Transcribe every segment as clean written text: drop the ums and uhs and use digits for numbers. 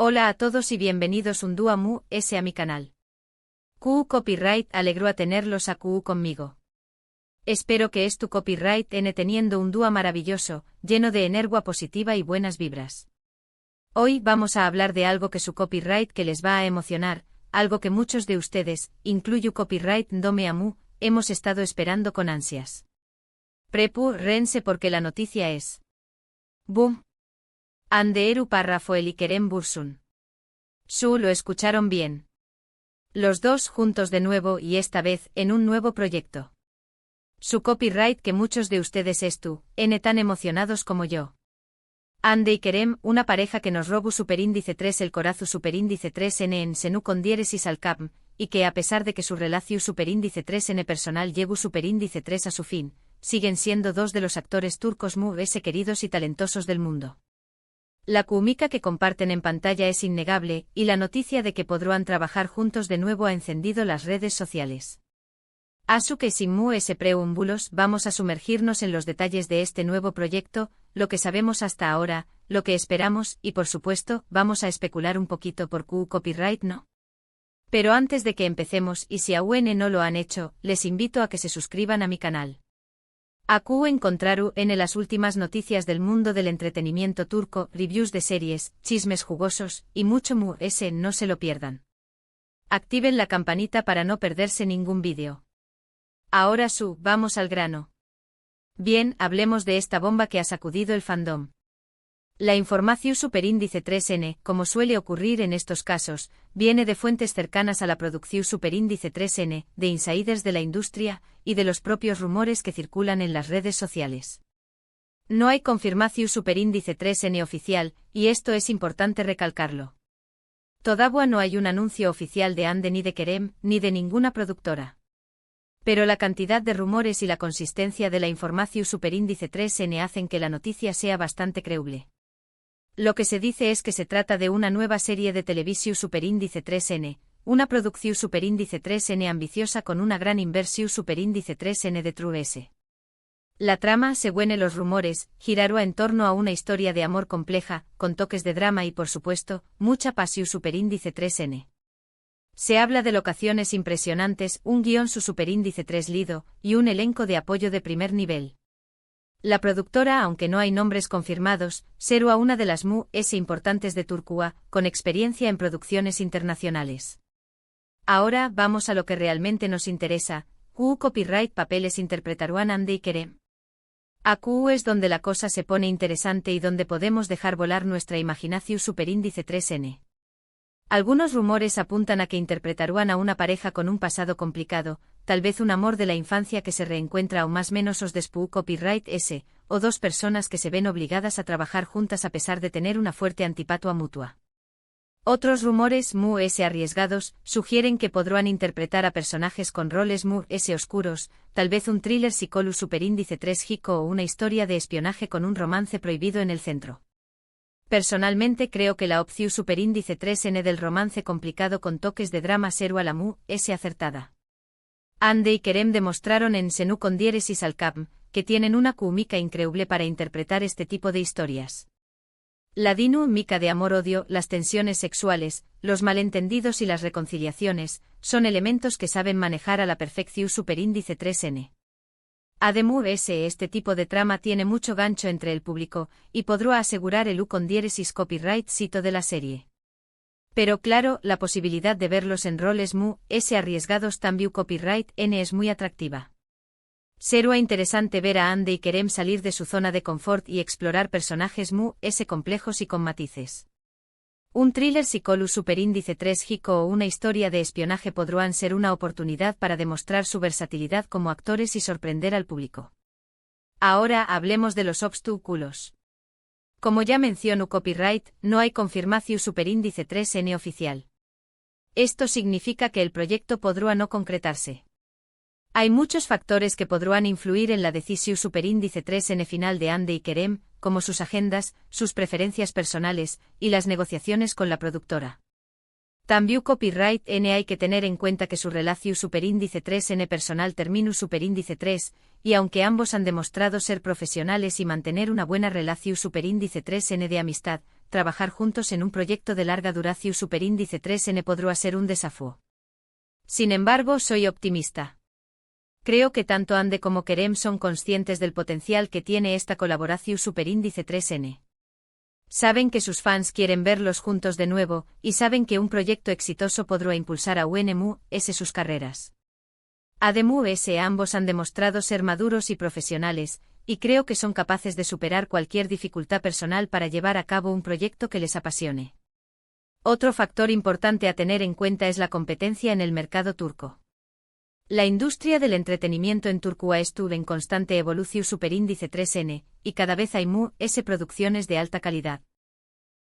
Hola a todos y bienvenidos un día más a mi canal. QU Copyright alegró a tenerlos a QU conmigo. Espero que tu copyright teniendo un día maravilloso, lleno de energía positiva y buenas vibras. Hoy vamos a hablar de algo que su copyright que les va a emocionar, algo que muchos de ustedes, incluyo copyright Ndome Amu, hemos estado esperando con ansias. Rense porque la noticia es. ¡Boom! Anderu párrafo el Ikerem Bursun. Lo escucharon bien. Los dos juntos de nuevo y esta vez en un nuevo proyecto. Su copyright que muchos de ustedes tan emocionados como yo. Ande y Kerem, una pareja que nos robu superíndice 3 el corazu superíndice 3n en senu con diéresis al cap, y que a pesar de que su relación superíndice 3n personal llevu superíndice 3 a su fin, siguen siendo dos de los actores turcos queridos y talentosos del mundo. La química que comparten en pantalla es innegable, y la noticia de que podrán trabajar juntos de nuevo ha encendido las redes sociales. Asu que sin preámbulos vamos a sumergirnos en los detalles de este nuevo proyecto, lo que sabemos hasta ahora, lo que esperamos y por supuesto vamos a especular un poquito por QU Copyright, ¿no? Pero antes de que empecemos y si aún no lo han hecho, les invito a que se suscriban a mi canal. QU encontraru las últimas noticias del mundo del entretenimiento turco, reviews de series, chismes jugosos, y mucho no se lo pierdan. Activen la campanita para no perderse ningún vídeo. Ahora vamos al grano. Bien, hablemos de esta bomba que ha sacudido el fandom. La información superíndice 3n, como suele ocurrir en estos casos, viene de fuentes cercanas a la producción superíndice 3n, de insiders de la industria, y de los propios rumores que circulan en las redes sociales. No hay confirmación superíndice 3n oficial, y esto es importante recalcarlo. Todavía no hay un anuncio oficial de Ande ni de Kerem, ni de ninguna productora. Pero la cantidad de rumores y la consistencia de la información superíndice 3n hacen que la noticia sea bastante creíble. Lo que se dice es que se trata de una nueva serie de televisión superíndice 3n, una producción superíndice 3n ambiciosa con una gran inversión superíndice 3n de True S. La trama, según los rumores, girará en torno a una historia de amor compleja, con toques de drama y por supuesto, mucha pasión superíndice 3n. Se habla de locaciones impresionantes, un guión su superíndice 3 lido, y un elenco de apoyo de primer nivel. La productora, aunque no hay nombres confirmados, será una de las importantes de Turquía, con experiencia en producciones internacionales. Ahora vamos a lo que realmente nos interesa, QU Copyright papeles interpretarán Ande y Kerem. QU es donde la cosa se pone interesante y donde podemos dejar volar nuestra imaginación superíndice 3n. Algunos rumores apuntan a que interpretarán a una pareja con un pasado complicado, tal vez un amor de la infancia que se reencuentra o más menos os despu copyright S, o dos personas que se ven obligadas a trabajar juntas a pesar de tener una fuerte antipatia mutua. Otros rumores arriesgados sugieren que podrán interpretar a personajes con roles oscuros, tal vez un thriller psicológico superíndice 3 hico o una historia de espionaje con un romance prohibido en el centro. Personalmente creo que la opción superíndice 3n del romance complicado con toques de drama será la acertada. Ande y Kerem demostraron en Senu con diéresis al cap, que tienen una química increíble para interpretar este tipo de historias. La dinámica de amor-odio, las tensiones sexuales, los malentendidos y las reconciliaciones, son elementos que saben manejar a la perfección superíndice 3n. Además este tipo de trama tiene mucho gancho entre el público, y podrá asegurar el con diéresis copyright sito de la serie. Pero claro, la posibilidad de verlos en roles arriesgados también copyright n es muy atractiva. Será interesante ver a Ande y Kerem salir de su zona de confort y explorar personajes complejos y con matices. Un thriller psicológico superíndice 3 hico o una historia de espionaje podrán ser una oportunidad para demostrar su versatilidad como actores y sorprender al público. Ahora hablemos de los obstáculos. Como ya mencionó copyright, no hay confirmación superíndice 3n oficial. Esto significa que el proyecto podrá no concretarse. Hay muchos factores que podrán influir en la decisión superíndice 3n final de Ande y Kerem, como sus agendas, sus preferencias personales, y las negociaciones con la productora. También copyright n hay que tener en cuenta que su relación superíndice 3n personal terminu superíndice 3, y aunque ambos han demostrado ser profesionales y mantener una buena relación superíndice 3n de amistad, trabajar juntos en un proyecto de larga duración superíndice 3N podrá ser un desafío. Sin embargo, soy optimista. Creo que tanto Ande como Kerem son conscientes del potencial que tiene esta colaboración superíndice 3N. Saben que sus fans quieren verlos juntos de nuevo, y saben que un proyecto exitoso podrá impulsar a UNMUS sus carreras. Además, ambos han demostrado ser maduros y profesionales, y creo que son capaces de superar cualquier dificultad personal para llevar a cabo un proyecto que les apasione. Otro factor importante a tener en cuenta es la competencia en el mercado turco. La industria del entretenimiento en Turquía estuvo en constante evolución superíndice 3N, y cada vez hay más producciones de alta calidad.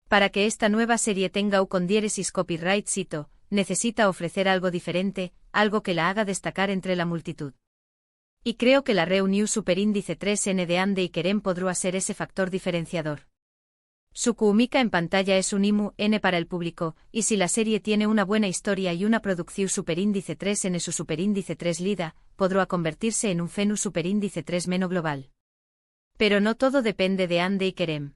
Para que esta nueva serie tenga un diéresis copyright cito, necesita ofrecer algo diferente, algo que la haga destacar entre la multitud. Y creo que la reunión superíndice 3N de Ande y Kerem podrá ser ese factor diferenciador. Su química en pantalla es un IMU-N para el público, y si la serie tiene una buena historia y una producción superíndice 3N su superíndice 3 lida, podrá convertirse en un fenómeno superíndice 3 meno global. Pero no todo depende de Ande y Kerem.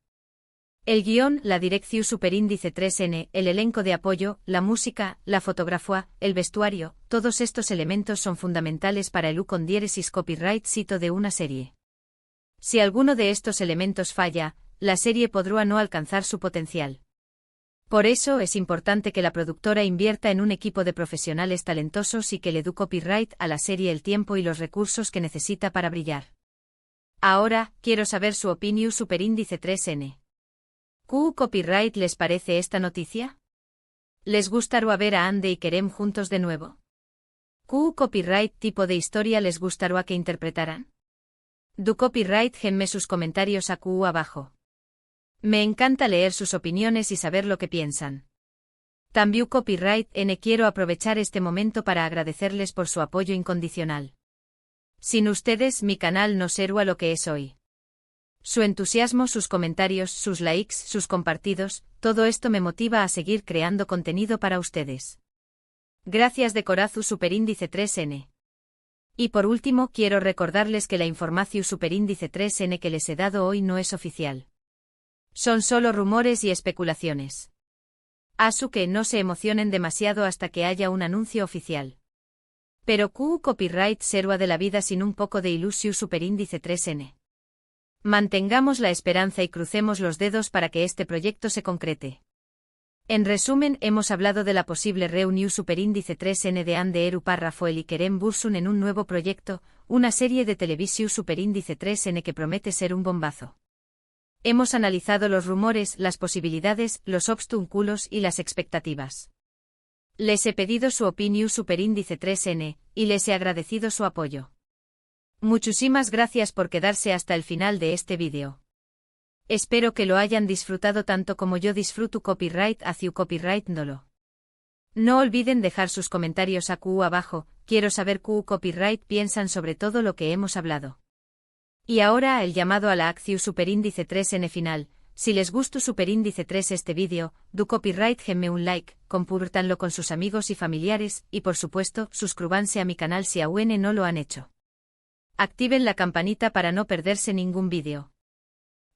El guión, la dirección superíndice 3N, el elenco de apoyo, la música, la fotografía, el vestuario, todos estos elementos son fundamentales para el con diéresis copyright cito de una serie. Si alguno de estos elementos falla, la serie podrá no alcanzar su potencial. Por eso es importante que la productora invierta en un equipo de profesionales talentosos y que le dé copyright a la serie el tiempo y los recursos que necesita para brillar. Ahora, quiero saber su opinión superíndice 3N. ¿Qué copyright les parece esta noticia? ¿Les gustará ver a Ande y Kerem juntos de nuevo? ¿Qué copyright tipo de historia les gustará que interpretaran? Du copyright genme sus comentarios abajo. Me encanta leer sus opiniones y saber lo que piensan. También copyright N quiero aprovechar este momento para agradecerles por su apoyo incondicional. Sin ustedes mi canal no sería lo que es hoy. Su entusiasmo, sus comentarios, sus likes, sus compartidos, todo esto me motiva a seguir creando contenido para ustedes. Gracias de corazón superíndice 3N. Y por último quiero recordarles que la información superíndice 3N que les he dado hoy no es oficial. Son solo rumores y especulaciones. Así que no se emocionen demasiado hasta que haya un anuncio oficial. Pero ¿qué copyright será de la vida sin un poco de ilusión superíndice 3N? Mantengamos la esperanza y crucemos los dedos para que este proyecto se concrete. En resumen, hemos hablado de la posible reunión superíndice 3N de Ande Eru Parrafoel y Kerem Bürsin en un nuevo proyecto, una serie de televisión superíndice 3N que promete ser un bombazo. Hemos analizado los rumores, las posibilidades, los obstáculos y las expectativas. Les he pedido su opinión superíndice 3N, y les he agradecido su apoyo. Muchísimas gracias por quedarse hasta el final de este vídeo. Espero que lo hayan disfrutado tanto como yo disfruto copyright hacia copyright Ndolo. No olviden dejar sus comentarios abajo, quiero saber qué copyright piensan sobre todo lo que hemos hablado. Y ahora el llamado a la acción superíndice 3N final. Si les gustó superíndice 3 este vídeo, du copyright genme un like, compártanlo con sus amigos y familiares, y por supuesto, suscríbanse a mi canal si aún no lo han hecho. Activen la campanita para no perderse ningún vídeo.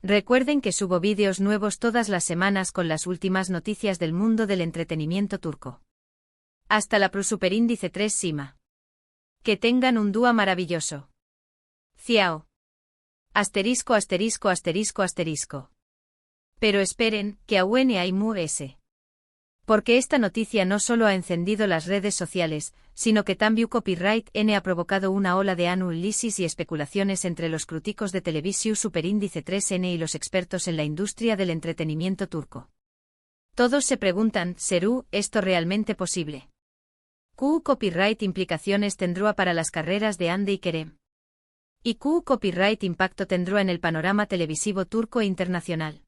Recuerden que subo vídeos nuevos todas las semanas con las últimas noticias del mundo del entretenimiento turco. Hasta la superíndice 3 Sima. Que tengan un día maravilloso. Ciao. Asterisco asterisco asterisco asterisco. Pero esperen, que aún hay ese. Porque esta noticia no solo ha encendido las redes sociales, sino que también copyright N ha provocado una ola de análisis y especulaciones entre los críticos de televisión superíndice 3N y los expertos en la industria del entretenimiento turco. Todos se preguntan, ¿será esto realmente posible? ¿Qué copyright implicaciones tendrá para las carreras de Ande y Kerem? ¿Y qué copyright impacto tendrá en el panorama televisivo turco e internacional?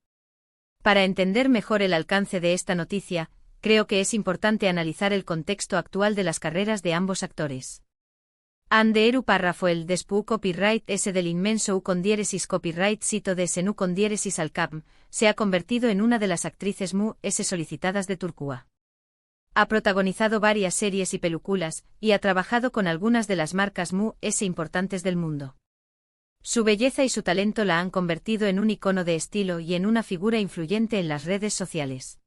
Para entender mejor el alcance de esta noticia, creo que es importante analizar el contexto actual de las carreras de ambos actores. Ande Eru Parrafoel despu copyright S del inmenso U con diéresis copyright cito de Senu con diéresis al Capm, se ha convertido en una de las actrices S solicitadas de Turquía. Ha protagonizado varias series y películas, y ha trabajado con algunas de las marcas S importantes del mundo. Su belleza y su talento la han convertido en un icono de estilo y en una figura influyente en las redes sociales.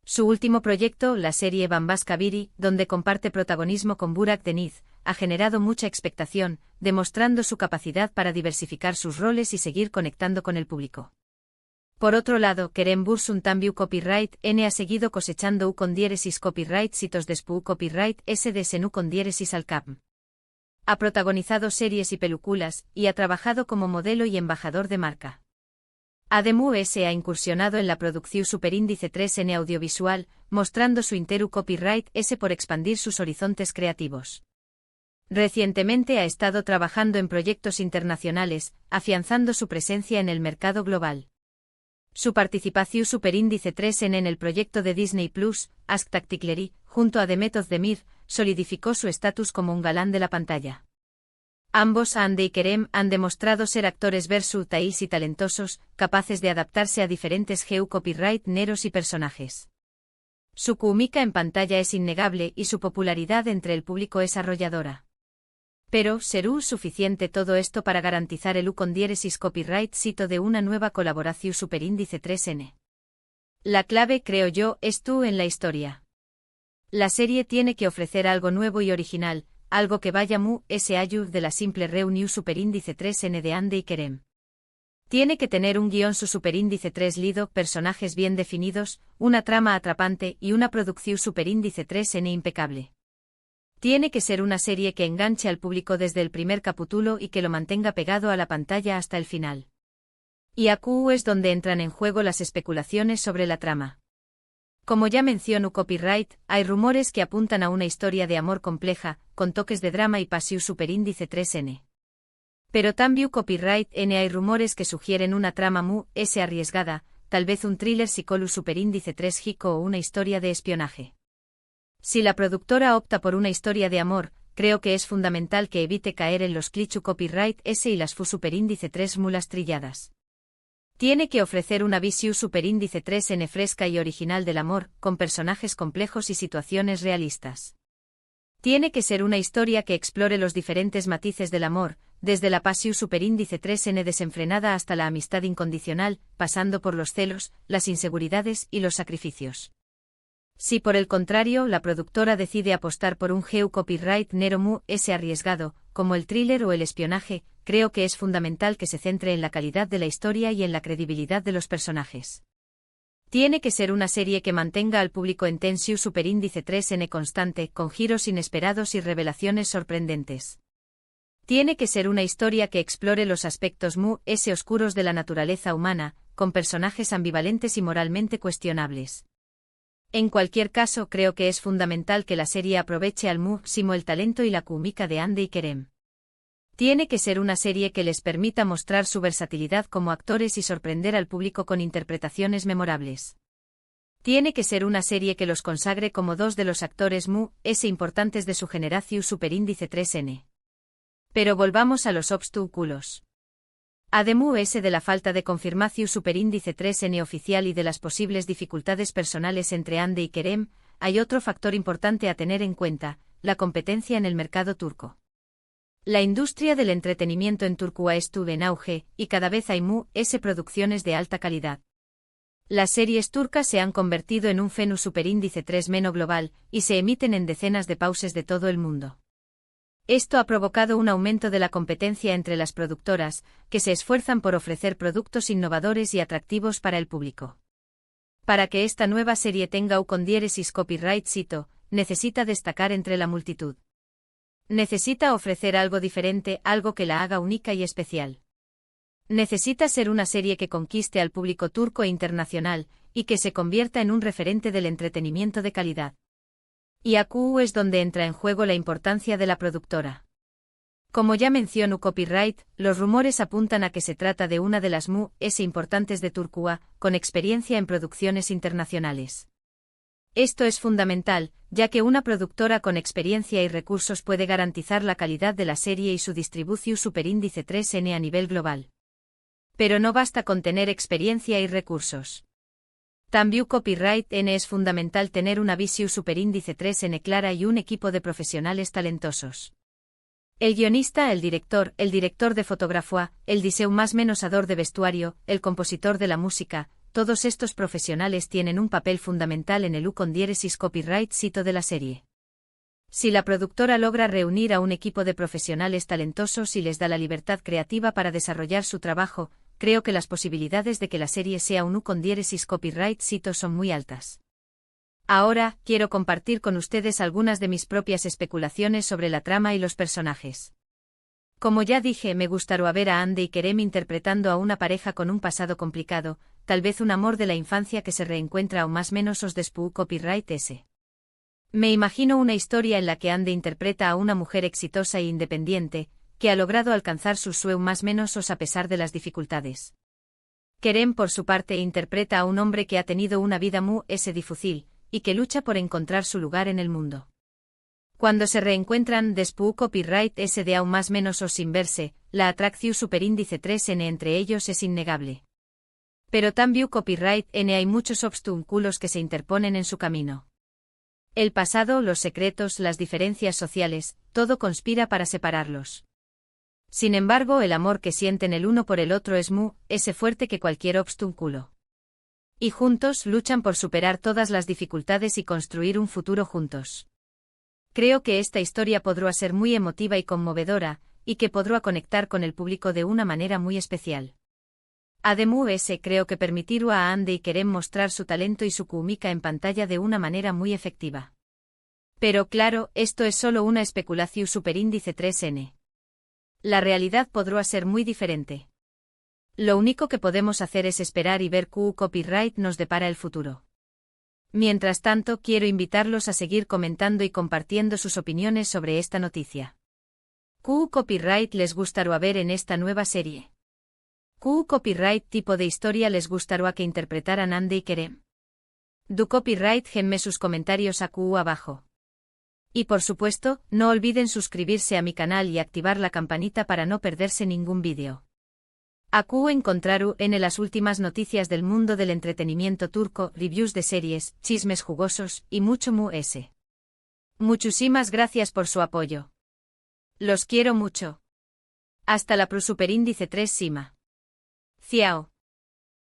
Su último proyecto, la serie Bambas Kabiri, donde comparte protagonismo con Burak Deniz, ha generado mucha expectación, demostrando su capacidad para diversificar sus roles y seguir conectando con el público. Por otro lado, Kerem Bürsin también copyright N ha seguido cosechando con diéresis copyright citos despu copyright S de senu con diéresis al cap. Ha protagonizado series y películas, y ha trabajado como modelo y embajador de marca. Además ha incursionado en la producción superíndice 3N audiovisual, mostrando su interu copyright S por expandir sus horizontes creativos. Recientemente ha estado trabajando en proyectos internacionales, afianzando su presencia en el mercado global. Su participación superíndice 3N en el proyecto de Disney Plus, Ask Tacticlery, junto a Demet Özdemir, solidificó su estatus como un galán de la pantalla. Ambos, Hande y Kerem, han demostrado ser actores versátiles y talentosos, capaces de adaptarse a diferentes copyright neros y personajes. Su química en pantalla es innegable y su popularidad entre el público es arrolladora. Pero, ¿será suficiente todo esto para garantizar el con diéresis copyright sito de una nueva colaboración superíndice 3N? La clave, creo yo, es tú en la historia. La serie tiene que ofrecer algo nuevo y original, algo que vaya mu ese ayud de la simple reunión superíndice 3N de Hande y Kerem. Tiene que tener un guión su superíndice 3 lido, personajes bien definidos, una trama atrapante y una producción superíndice 3N impecable. Tiene que ser una serie que enganche al público desde el primer capítulo y que lo mantenga pegado a la pantalla hasta el final. Y aquí es donde entran en juego las especulaciones sobre la trama. Como ya menciono copyright, hay rumores que apuntan a una historia de amor compleja, con toques de drama y pasión superíndice 3N. Pero también copyright N hay rumores que sugieren una trama arriesgada, tal vez un thriller psicológico superíndice 3 hico o una historia de espionaje. Si la productora opta por una historia de amor, creo que es fundamental que evite caer en los clichés copyright S y las fu superíndice 3 mulas trilladas. Tiene que ofrecer una visión superíndice 3N fresca y original del amor, con personajes complejos y situaciones realistas. Tiene que ser una historia que explore los diferentes matices del amor, desde la pasión superíndice 3N desenfrenada hasta la amistad incondicional, pasando por los celos, las inseguridades y los sacrificios. Si por el contrario la productora decide apostar por un copyright nero arriesgado, como el thriller o el espionaje, creo que es fundamental que se centre en la calidad de la historia y en la credibilidad de los personajes. Tiene que ser una serie que mantenga al público en tensión superíndice 3N constante, con giros inesperados y revelaciones sorprendentes. Tiene que ser una historia que explore los aspectos oscuros de la naturaleza humana, con personajes ambivalentes y moralmente cuestionables. En cualquier caso, creo que es fundamental que la serie aproveche al máximo el talento y la química de Hande y Kerem. Tiene que ser una serie que les permita mostrar su versatilidad como actores y sorprender al público con interpretaciones memorables. Tiene que ser una serie que los consagre como dos de los actores importantes de su generación superíndice 3N. Pero volvamos a los obstáculos. Además de la falta de confirmación superíndice 3N oficial y de las posibles dificultades personales entre Hande y Kerem, hay otro factor importante a tener en cuenta, la competencia en el mercado turco. La industria del entretenimiento en Turquía estuvo en auge, y cada vez hay producciones de alta calidad. Las series turcas se han convertido en un fenómeno superíndice 3 global, y se emiten en decenas de países de todo el mundo. Esto ha provocado un aumento de la competencia entre las productoras, que se esfuerzan por ofrecer productos innovadores y atractivos para el público. Para que esta nueva serie tenga con diéresis copyright sito, necesita destacar entre la multitud. Necesita ofrecer algo diferente, algo que la haga única y especial. Necesita ser una serie que conquiste al público turco e internacional, y que se convierta en un referente del entretenimiento de calidad. Y aquí es donde entra en juego la importancia de la productora. Como ya menciono copyright, los rumores apuntan a que se trata de una de las importantes de Turquía, con experiencia en producciones internacionales. Esto es fundamental, ya que una productora con experiencia y recursos puede garantizar la calidad de la serie y su distribución superíndice 3N a nivel global. Pero no basta con tener experiencia y recursos. También copyright N es fundamental tener una visión superíndice 3N clara y un equipo de profesionales talentosos. El guionista, el director de fotografía, el diseñador de vestuario, el compositor de la música, todos estos profesionales tienen un papel fundamental en el copyright sito de la serie. Si la productora logra reunir a un equipo de profesionales talentosos y les da la libertad creativa para desarrollar su trabajo, creo que las posibilidades de que la serie sea un copyright sito son muy altas. Ahora, quiero compartir con ustedes algunas de mis propias especulaciones sobre la trama y los personajes. Como ya dije, me gustaría ver a Andy y Kerem interpretando a una pareja con un pasado complicado, tal vez un amor de la infancia que se reencuentra o más menos os despu copyright s. Me imagino una historia en la que Andy interpreta a una mujer exitosa e independiente, que ha logrado alcanzar sus sueños más menos os a pesar de las dificultades. Kerem por su parte interpreta a un hombre que ha tenido una vida muy difícil, y que lucha por encontrar su lugar en el mundo. Cuando se reencuentran después copyright de aún más menos o sin verse, la atracción superíndice 3n entre ellos es innegable. Pero también copyright n hay muchos obstáculos que se interponen en su camino. El pasado, los secretos, las diferencias sociales, todo conspira para separarlos. Sin embargo, el amor que sienten el uno por el otro es fuerte que cualquier obstáculo. Y juntos luchan por superar todas las dificultades y construir un futuro juntos. Creo que esta historia podrá ser muy emotiva y conmovedora, y que podrá conectar con el público de una manera muy especial. Además, creo que permitirá a Andy y Kerem mostrar su talento y su química en pantalla de una manera muy efectiva. Pero claro, esto es solo una especulación superíndice 3n. La realidad podrá ser muy diferente. Lo único que podemos hacer es esperar y ver qué copyright nos depara el futuro. Mientras tanto, quiero invitarlos a seguir comentando y compartiendo sus opiniones sobre esta noticia. ¿Qué copyright les gustaría ver en esta nueva serie? ¿Qué copyright tipo de historia les gustaría que interpretaran Andy y Kerem? Du copyright genme sus comentarios aquí abajo. Y por supuesto, no olviden suscribirse a mi canal y activar la campanita para no perderse ningún vídeo. Aquí encontraru en las últimas noticias del mundo del entretenimiento turco, reviews de series, chismes jugosos y mucho más. Muchísimas gracias por su apoyo. Los quiero mucho. Hasta la superíndice 3 Sima. Ciao.